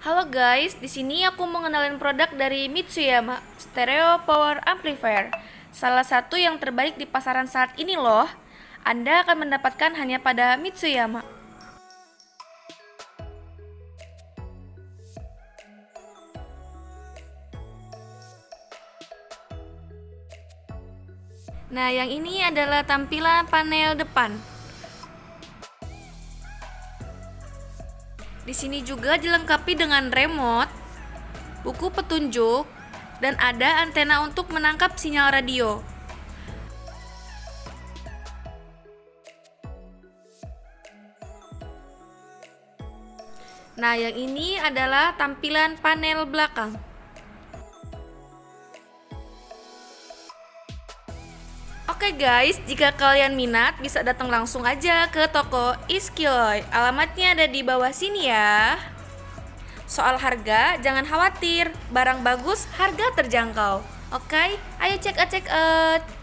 Halo guys, di sini aku mau ngenalin produk dari Mitsuyama, Stereo Power Amplifier. Salah satu yang terbaik di pasaran saat ini loh. Anda akan mendapatkan hanya pada Mitsuyama. Nah, yang ini adalah tampilan panel depan. Di sini juga dilengkapi dengan remote, buku petunjuk, dan ada antena untuk menangkap sinyal radio. Nah, yang ini adalah tampilan panel belakang. Oke guys, jika kalian minat bisa datang langsung aja ke toko Iskioy. Alamatnya ada di bawah sini ya. Soal harga, jangan khawatir, barang bagus, harga terjangkau. Oke, ayo check out.